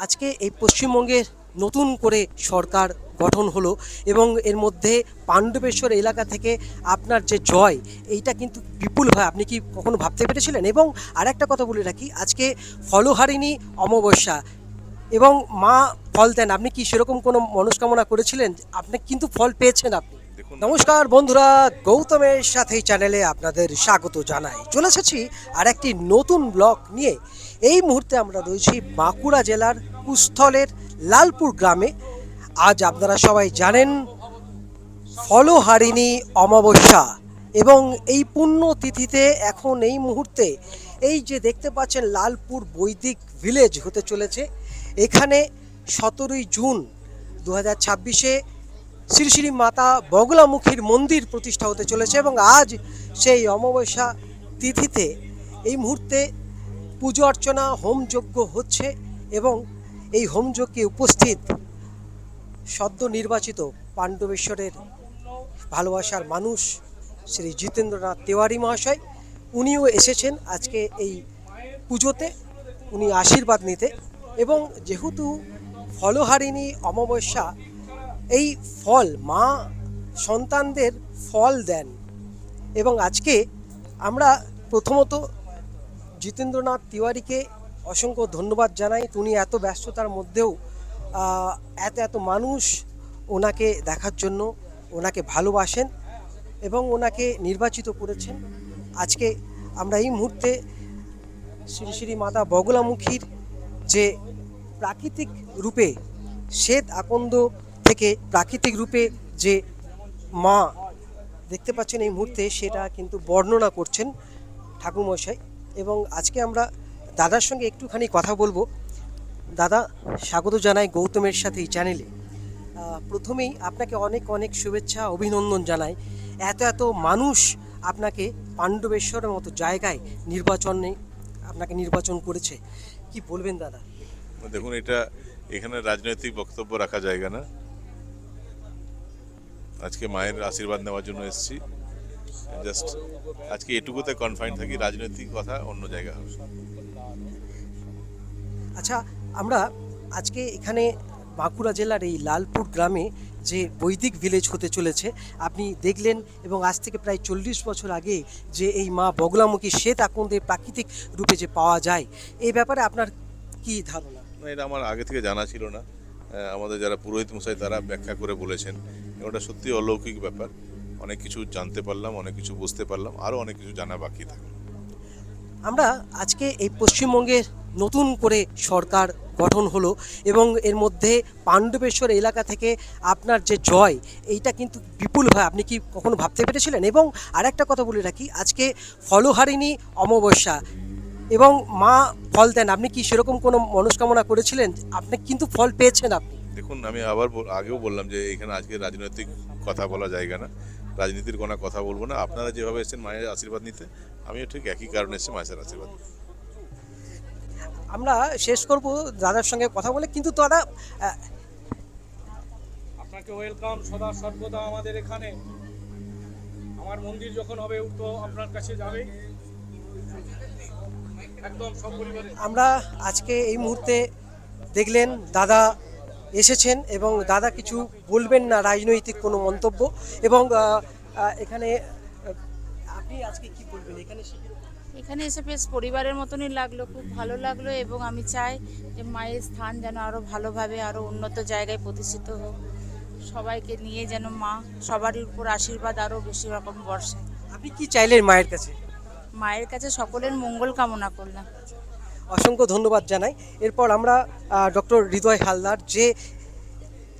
আজকে এই পশ্চিমবঙ্গের নতুন করে সরকার গঠন হলো এবং এর মধ্যে পাণ্ডবেশ্বর এলাকা থেকে আপনার যে জয় এইটা কিন্তু বিপুল হয়। আপনি কি কখনো ভাবতে পেরেছিলেন? এবং আরেকটা কথা বলে রাখি, আজকে ফলহারিণী অমাবস্যা এবং মা ফল দেন। আপনি কি সেরকম কোনো মনস্কামনা করেছিলেন? আপনি কিন্তু ফল পেয়েছেন আপনি। দেখুন, নমস্কার বন্ধুরা, গৌতমের সাথে চ্যানেলে আপনাদের স্বাগত জানাই। চলে এসেছি আর একটি নতুন ব্লগ নিয়ে। এই মুহূর্তে আমরা রয়েছি বাঁকুড়া জেলার কুস্থলের লালপুর গ্রামে। আজ আপনারা সবাই জানেন ফলহারিণী অমাবস্যা এবং এই পুণ্য তিথিতে এখন এই মুহূর্তে এই যে দেখতে পাচ্ছেন লালপুর বৈদিক ভিলেজ হতে চলেছে। এখানে 17ই জুন 2026-এ শ্রী শ্রী মাতা বগলামুখীর মন্দির প্রতিষ্ঠা হতে চলেছে এবং আজ সেই অমাবস্যা তিথিতে এই মুহূর্তে পুজো অর্চনা হোমযজ্ঞ হচ্ছে এবং এই হোমযজ্ঞে উপস্থিত সদ্য নির্বাচিত পাণ্ডবেশ্বরের ভালোবাসার মানুষ শ্রী জিতেন্দ্রনাথ তেওয়ারি মহাশয়, উনিও এসেছেন আজকে এই পুজোতে, উনি আশীর্বাদ নিতে। এবং যেহেতু ফলহারিণী অমাবস্যা, এই ফল মা সন্তানদের ফল দেন এবং আজকে আমরা প্রথমত জিতেন্দ্রনাথ তিওয়ারিকে অসংখ্য ধন্যবাদ জানাই। উনি এত ব্যস্ততার মধ্যেও এত এত মানুষ ওনাকে দেখার জন্য ওনাকে ভালোবাসেন এবং ওনাকে নির্বাচিত করেছেন। আজকে আমরা এই মুহূর্তে শ্রী শ্রী মাতা বগলামুখীর যে প্রাকৃতিক রূপে শ্বেত আকন্দ থেকে প্রাকৃতিক রূপে যে মা দেখতে পাচ্ছেন এই মুহূর্তে, সেটা কিন্তু বর্ণনা করছেন ঠাকুরমশাই। এবং আজকে আমরা দাদার সঙ্গে একটুখানি কথা বলবো। দাদা, স্বাগত জানাই গৌতমের সাথে এই চ্যানেলে। প্রথমেই আপনাকে অনেক অনেক শুভেচ্ছা অভিনন্দন জানাই। এত এত মানুষ আপনাকে পাণ্ডবেশ্বরের মতো জায়গায় আপনাকে নির্বাচন করেছে, কি বলবেন দাদা? দেখুন, এখানে রাজনৈতিক বক্তব্য রাখা জায়গা না। আজকে মায়ের আশীর্বাদ নেওয়ার জন্য এসেছি। জাস্ট আজকে এটুকুতে কনফাইন থাকি, রাজনৈতিক কথা অন্য জায়গা হবে। আচ্ছা, আমরা আজকে এখানে বাঁকুড়া জেলার এই লালপুর গ্রামে যে বৈদিক ভিলেজ হতে চলেছে আপনি দেখলেন, এবং আজ থেকে প্রায় 40 বছর আগে যে এই মা বগলামুখী শ্বেত আকন্দের প্রাকৃতিক রূপে যে পাওয়া যায়, এই ব্যাপারে আপনার কি ধারণা? না, এটা আমার আগে থেকে জানা ছিল না। আমাদের যারা পুরোহিত মশাই তারা ব্যাখ্যা করে বলেছেন। ওটা সত্যি অলৌকিক ব্যাপার। অনেক কিছু জানতে পারলাম, অনেক কিছু বুঝতে পারলাম, আরও অনেক কিছু জানা বাকি থাকে। আমরা আজকে এই পশ্চিমবঙ্গের নতুন করে সরকার গঠন হলো এবং এর মধ্যে পাণ্ডবেশ্বর এলাকা থেকে আপনার যে জয় এইটা কিন্তু বিপুল হয়। আপনি কি কখনো ভাবতে পেরেছিলেন? এবং আরেকটা কথা বলে রাখি, আজকে ফলহারিণী অমাবস্যা এবং মা ফল দেন। আপনি কি সেরকম কোনো মনস্কামনা করেছিলেন? আপনি কিন্তু ফল পেয়েছেন আপনি। দেখুন, আমি আবার আগেও বললাম যে এখানে আজকে রাজনৈতিক কথা বলা জায়গা না। রাজনীতির কোনো কথা বলবো না। আপনারা যেভাবে এসেছেন মায়ের আশীর্বাদ নিতে, আমিও ঠিক একই কারণে এসেছি মায়ের আশীর্বাদ নিতে। আমরা শেষ করব দাদার সঙ্গে কথা বলে, কিন্তু দাদা আপনাকে ওয়েলকাম সদা সর্বদা আমাদের এখানে। আমার মন্দির যখন হবে তো আপনার কাছে যাবে একদম সপরিবারে। আমরা আজকে এই মুহূর্তে দেখলেন দাদা এসেছেন এবং দাদা কিছু বলবেন না রাজনৈতিক কোনো মন্তব্য। এবং এখানে আপনি আজকে কি বলবেন? এখানে এসে বেশ পরিবারের মতনই লাগলো, খুব ভালো লাগলো। এবং আমি চাই যে মায়ের স্থান যেন আরও ভালোভাবে আরও উন্নত জায়গায় প্রতিষ্ঠিত হোক, সবাইকে নিয়ে যেন মা সবারই উপর আশীর্বাদ আরও বেশি রকম বর্ষায়। আপনি কি চাইলেন মায়ের কাছে? মায়ের কাছে সকলের মঙ্গল কামনা করলাম। অসংখ্য ধন্যবাদ জানাই। এরপর আমরা ডক্টর হৃদয় হালদার, যে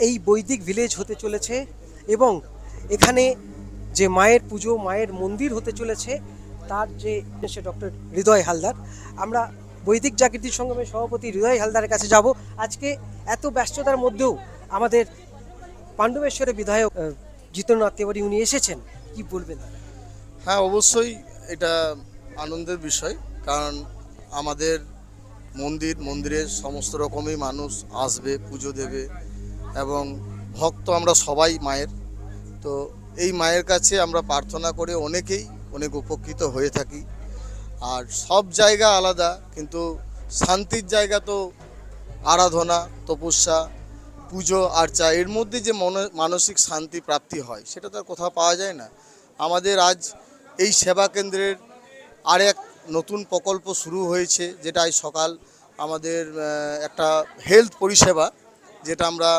এই বৈদিক ভিলেজ হতে চলেছে এবং এখানে যে মায়ের পুজো মায়ের মন্দির হতে চলেছে, তার যে ডক্টর হৃদয় হালদার, আমরা বৈদিক জাগৃতি সংগমের সভাপতি হৃদয় হালদারের কাছে যাব। আজকে এত ব্যস্ততার মধ্যেও আমাদের পাণ্ডবেশ্বরের বিধায়ক জিতেন্দ্রনাথ তেওয়ারি উনি এসেছেন, কি বলবেন? হ্যাঁ, অবশ্যই এটা আনন্দের বিষয়। কারণ আমাদের মন্দিরে সমস্ত রকমই মানুষ আসবে, পুজো দেবে এবং ভক্ত আমরা সবাই মায়ের। তো এই মায়ের কাছে আমরা প্রার্থনা করে অনেকেই অনেক উপকৃত হয়ে থাকি। আর সব জায়গা আলাদা, কিন্তু শান্তির জায়গা তো আরাধনা, তপস্যা, পুজো আর্চা, এর মধ্যে যে মানসিক শান্তি প্রাপ্তি হয় সেটা তো আর কোথাও পাওয়া যায় না। আমাদের আজ এই সেবা কেন্দ্রের আর এক নতুন প্রকল্প শুরু হয়েছে, যেটা আজ সকাল আমাদের একটা হেলথ পরিষেবা, যেটা আমরা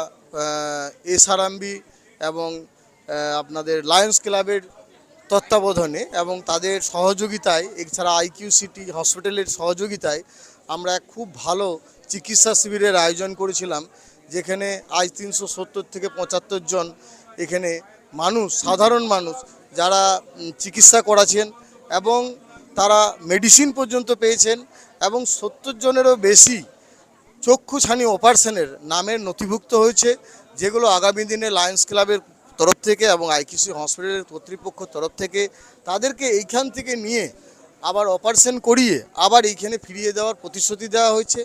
এসআরএমবি এবং আপনাদের লায়ন্স ক্লাবের তত্ত্বাবধানে এবং তাদের সহযোগিতায়, এছাড়া আইকিউ সিটি হসপিটালের সহযোগিতায় আমরা এক খুব ভালো চিকিৎসা শিবিরের আয়োজন করেছিলাম, যেখানে আজ 370 থেকে 75 জন এখানে মানুষ, সাধারণ মানুষ যারা চিকিৎসা করাছেন এবং তারা মেডিসিন পর্যন্ত পেয়েছেন, এবং 70 জনেরও বেশি চক্ষু ছানি অপারেশনের নামের নথিভুক্ত হয়েছে, যেগুলো আগামী দিনে লায়ন্স ক্লাবের তরফ থেকে এবং আইকিউসি হসপিটালের কর্তৃপক্ষ তরফ থেকে তাদেরকে এইখান থেকে নিয়ে আবার অপারেশন করিয়ে আবার এইখানে ফিরিয়ে দেওয়ার প্রতিশ্রুতি দেওয়া হয়েছে।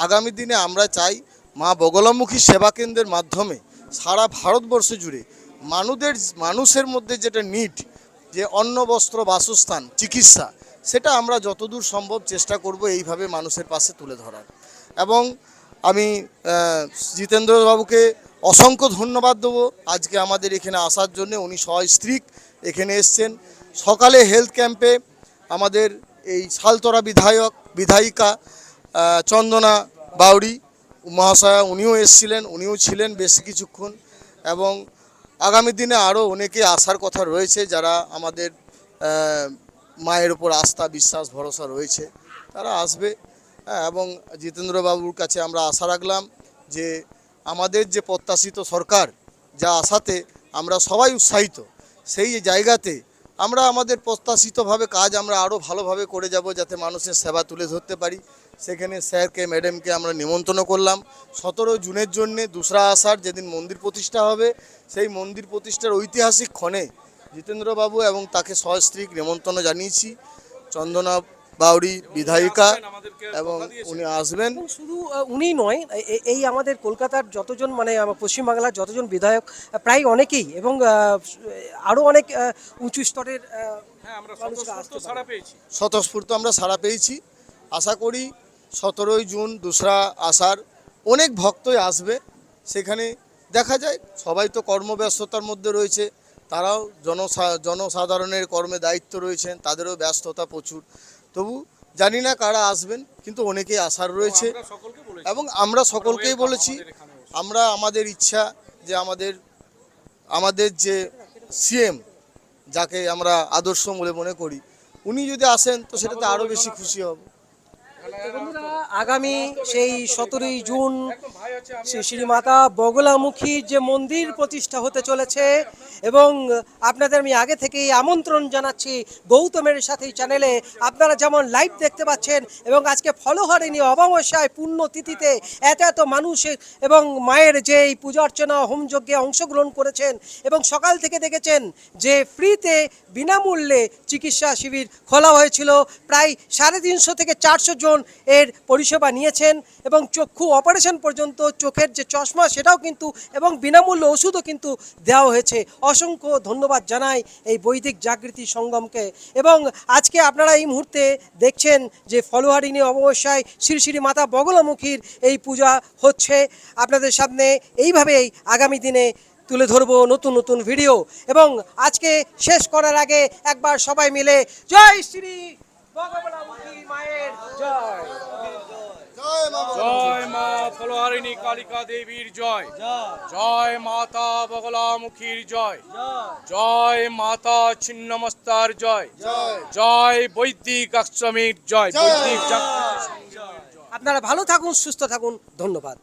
আগামী দিনে আমরা চাই মা বগলামুখী সেবা কেন্দ্রের মাধ্যমে সারা ভারতবর্ষ জুড়ে মানুষের মধ্যে যেটা নিড, যে অন্ন, বস্ত্র, বাসস্থান, চিকিৎসা, সেটা আমরা যতদূর সম্ভব চেষ্টা করব এইভাবে মানুষের পাশে তুলে ধরার। এবং আমি জিতেন্দ্রবাবুকে অসংখ্য ধন্যবাদ দেবো আজকে আমাদের এখানে আসার জন্য। উনি সস্ত্রীক এখানে এসছেন। সকালে হেলথ ক্যাম্পে আমাদের এই সালতরা বিধায়িকা চন্দনা বাউরি মহাশয়া উনিও এসছিলেন, উনিও ছিলেন বেশ কিছুক্ষণ। এবং আগামী দিনে আরও অনেকে আসার কথা রয়েছে, যারা আমাদের মায়ের উপর আস্থা, বিশ্বাস, ভরসা রয়েছে, তারা আসবে। এবং জিতেন্দ্রবাবুর কাছে আমরা আশা রাখলাম যে আমাদের যে প্রত্যাশিত সরকার, যা আশাতে আমরা সবাই উৎসাহিত, সেই জায়গাতে আমরা আমাদের প্রত্যাশিতভাবে কাজ আমরা আরও ভালোভাবে করে যাব, যাতে মানুষের সেবা তুলে ধরতে পারি। সেখানে স্যারকে, ম্যাডামকে আমরা নিমন্ত্রণ করলাম 17 জুনের জন্যে 2রা আষাঢ়, যেদিন মন্দির প্রতিষ্ঠা হবে, সেই মন্দির প্রতিষ্ঠার ঐতিহাসিক ক্ষণে জিতেন্দ্রবাবু এবং তাকে সস্ত্রীক নিমন্ত্রণ জানিয়েছি। চন্দনা বাউরি বিধায়িকা, এবং উনি আসবেন। এবং শুধু উনি নয়, এই আমাদের কলকাতার যতজন, মানে পশ্চিমবাংলার যতজন বিধায়ক, প্রায় অনেকেই, এবং আরও অনেক উঁচু স্তরের হ্যাঁ, আমরা মানুষরা আসতে স্বতঃস্ফূর্ত সাড়া পেয়েছি। স্বতঃস্ফূর্ত আমরা সাড়া পেয়েছি। আশা করি 17 জুন 2রা আষাঢ় অনেক ভক্তই আসবে। সেখানে দেখা যায় সবাই তো কর্মব্যস্ততার মধ্যে রয়েছে, তারাও জনসাধারণের কর্মে দায়িত্ব রয়েছেন, তাদেরও ব্যস্ততা প্রচুর। তবু জানি না কারা আসবেন, কিন্তু অনেকেই আসার রয়েছে। আমরা সকলকে বলেছি। এবং আমরা সকলকেই বলেছি, আমরা আমাদের ইচ্ছা যে আমাদের যে সিএম, যাকে আমরা আদর্শ বলে মনে করি, উনি যদি আসেন তো সেটাতে আরও বেশি খুশি হব। বন্ধুরা, আগামী সেই 17 জুন শ্রী মাতা বগলামুখীর যে মন্দির প্রতিষ্ঠা হতে চলেছে, এবং আপনাদের আমি আগে থেকেই আমন্ত্রণ জানাচ্ছি গৌতমের সাথে চ্যানেলে। আপনারা যেমন লাইভ দেখতে পাচ্ছেন, এবং আজকে ফলহারিণী অমাবস্যায় পুণ্যতিথিতে এত মানুষ এবং মায়ের যে এই পূজা অর্চনা হোমযজ্ঞে অংশগ্রহণ করেছেন, এবং সকাল থেকে দেখেছেন যে ফ্রিতে বিনামূল্যে চিকিৎসা শিবির খোলা হয়েছিল। প্রায় 350 থেকে 400 জন এর পরিষেবা নিয়েছেন, এবং চক্ষু অপারেশন পর্যন্ত, চোখের যে চশমা সেটাও কিন্তু, এবং বিনামূল্য ওষুধও কিন্তু দেওয়া হয়েছে। অসংখ্য ধন্যবাদ জানাই এই বৈদিক জাগৃতি সঙ্গমকে। এবং আজকে আপনারা এই মুহূর্তে দেখছেন যে ফলহারিণী অমাবস্যায় শ্রী শ্রী মাতা বগলামুখীর এই পূজা হচ্ছে। আপনাদের সামনে এইভাবেই আগামী দিনে তুলে ধরবো নতুন নতুন ভিডিও। এবং আজকে শেষ করার আগে একবার সবাই মিলে জয় শ্রী বগলামুখী মায়ের জয়। জয় মা ফলহারিণী কালিকা দেবীর জয়। জয় মাতা বগলামুখীর জয়। জয় মাতা ছিন্নমস্তার জয়। জয় বৈদিক আশ্রমের জয়। বৈদিক জাগরণ। আপনারা ভালো থাকুন, সুস্থ থাকুন, ধন্যবাদ।